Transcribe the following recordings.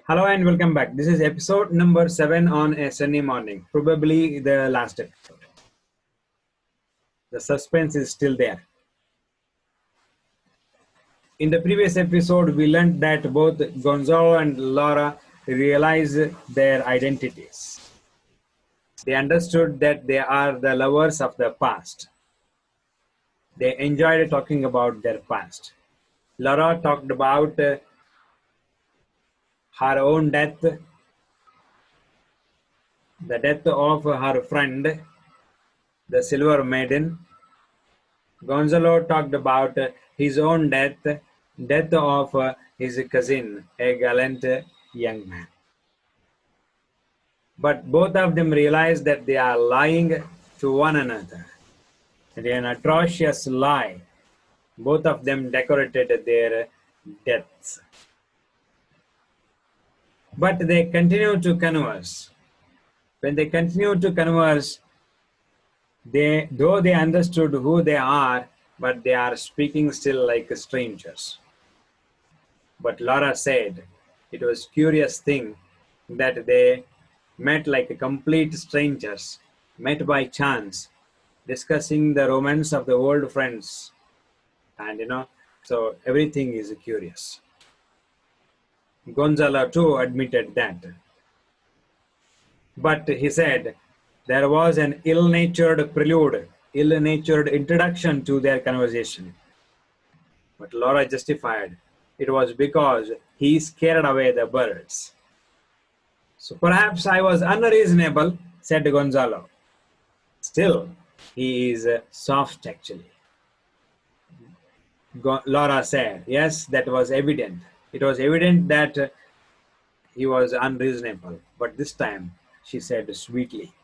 Hello and welcome back. This is episode number 7 on a sunny morning, probably the last episode. The suspense is still there. In the previous episode, we learned that both Gonzalo and Laura realized their identities. They understood that they are the lovers of the past. They enjoyed talking about their past. Laura talked about her own death, the death of her friend, the Silver Maiden. Gonzalo talked about his own death of his cousin, a gallant young man. But both of them realized that they are lying to one another. And an atrocious lie. Both of them decorated their deaths. But they continue to converse. When they continue to converse, though they understood who they are, but they are speaking still like strangers. But Laura said it was curious thing that they met like complete strangers, met by chance, discussing the romance of the old friends. And so everything is curious. Gonzalo too admitted that. But he said there was an ill-natured prelude, ill-natured introduction to their conversation. But Laura justified it was because he scared away the birds. So perhaps I was unreasonable, said Gonzalo. Still, he is soft actually. Laura said, yes, that was evident. It was evident that he was unreasonable. But this time, she said sweetly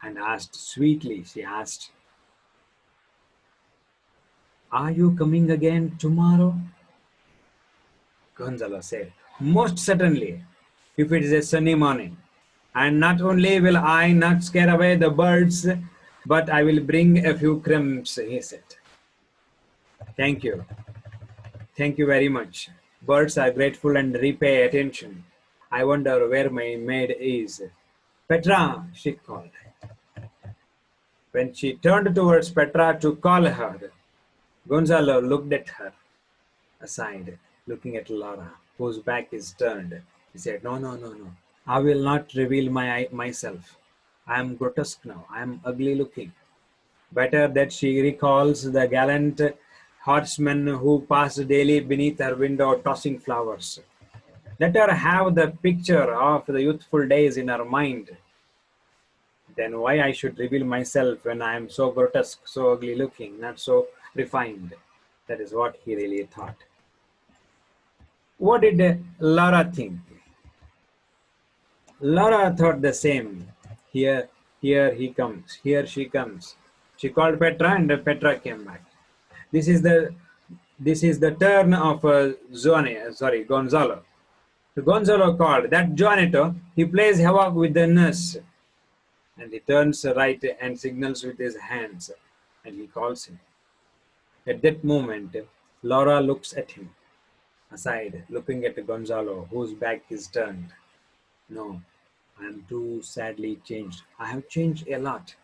and asked sweetly, she asked, are you coming again tomorrow? Gonzalo said, most certainly, if it is a sunny morning. And not only will I not scare away the birds, but I will bring a few crumbs, he said. Thank you. Thank you very much. Birds are grateful and repay attention. I wonder where my maid is. Petra, she called. When she turned towards Petra to call her, Gonzalo looked at her aside, looking at Laura, whose back is turned. He said, no. I will not reveal myself. I am grotesque now. I am ugly looking. Better that she recalls the gallant horsemen who passed daily beneath her window tossing flowers. Let her have the picture of the youthful days in her mind. Then why I should reveal myself when I am so grotesque, so ugly looking, not so refined? That is what he really thought. What did Laura think? Laura thought the same. Here he comes. Here she comes. She called Petra, and Petra came back. This is the turn of Gonzalo. Gonzalo called that Juanito. He plays havoc with the nurse, and he turns right and signals with his hands, and he calls him. At that moment, Laura looks at him, aside, looking at Gonzalo, whose back is turned. No, I am too sadly changed. I have changed a lot.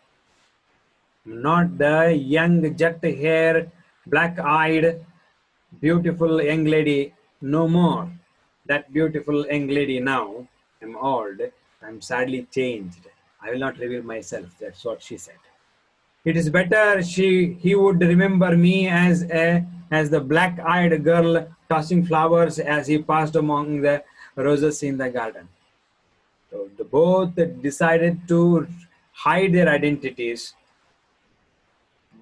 Not the young jet-haired, black-eyed, beautiful young lady no more. That beautiful young lady now. I'm old. I'm sadly changed. I will not reveal myself. That's what she said. It is better he would remember me as the black-eyed girl tossing flowers as he passed among the roses in the garden. So both decided to hide their identities.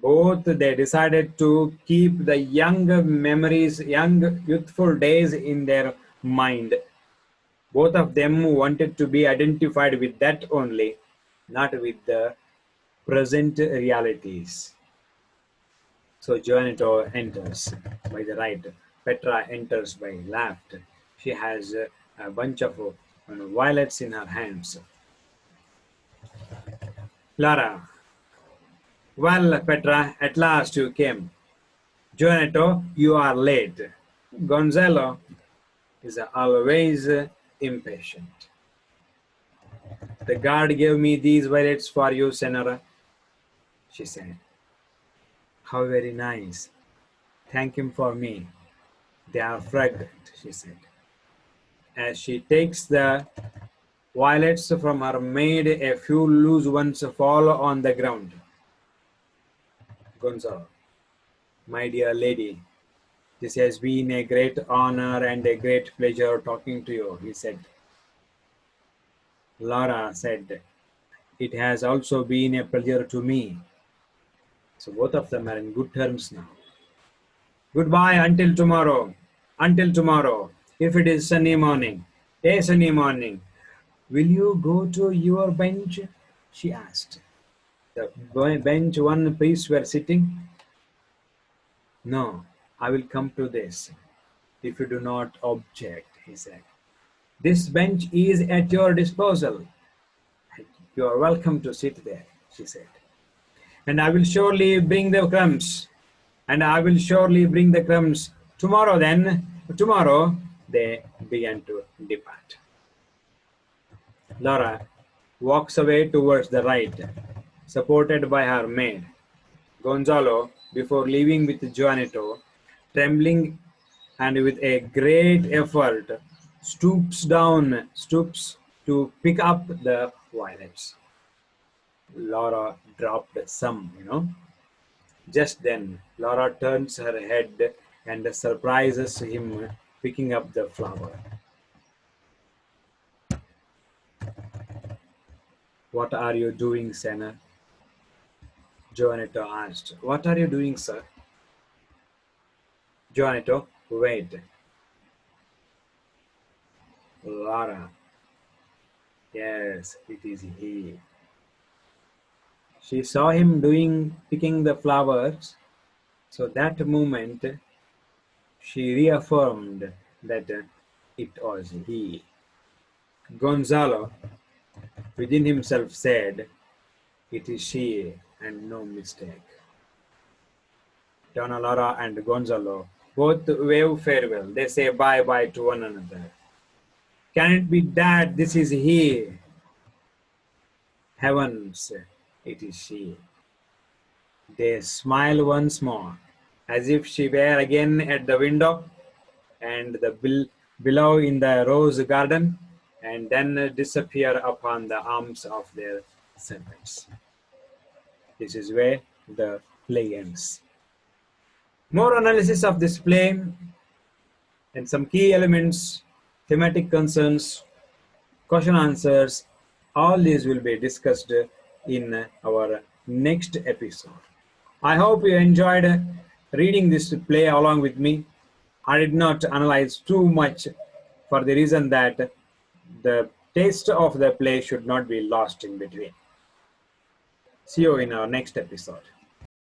Both they decided to keep the young memories, young youthful days in their mind. Both of them wanted to be identified with that only, not with the present realities. So Juanito enters by the right. Petra enters by left. She has a bunch of violets in her hands. Lara. Well, Petra, at last you came. Juanito, you are late. Gonzalo, is always impatient. The guard gave me these violets for you, Senora, she said. How very nice. Thank him for me. They are fragrant, she said. As she takes the violets from her maid, a few loose ones fall on the ground. Gonzalo, my dear lady, this has been a great honor and a great pleasure talking to you, he said. Laura said, it has also been a pleasure to me. So both of them are in good terms now. Goodbye until tomorrow. Until tomorrow. If it is sunny morning, a sunny morning, will you go to your bench? She asked. The bench one priests were sitting. No, I will come to this, if you do not object, he said. This bench is at your disposal. You are welcome to sit there, she said. And I will surely bring the crumbs. And I will surely bring the crumbs. Tomorrow then, tomorrow, they began to depart. Laura walks away towards the right, supported by her maid. Gonzalo, before leaving with Juanito, trembling and with a great effort, stoops to pick up the violets. Laura dropped some. Just then, Laura turns her head and surprises him picking up the flower. What are you doing, Senna? Juanito asked. What are you doing, sir? Juanito, wait. Laura. Yes, it is he. She saw him picking the flowers, so that moment she reaffirmed that it was he. Gonzalo, within himself, said, it is she and no mistake. Donna Laura and Gonzalo both wave farewell. They say bye-bye to one another. Can it be that this is he? Heavens, it is she. They smile once more, as if she were again at the window and below in the rose garden, and then disappear upon the arms of their servants. This is where the play ends. More analysis of this play and some key elements, thematic concerns, question answers, all these will be discussed in our next episode. I hope you enjoyed reading this play along with me. I did not analyze too much for the reason that the taste of the play should not be lost in between. See you in our next episode.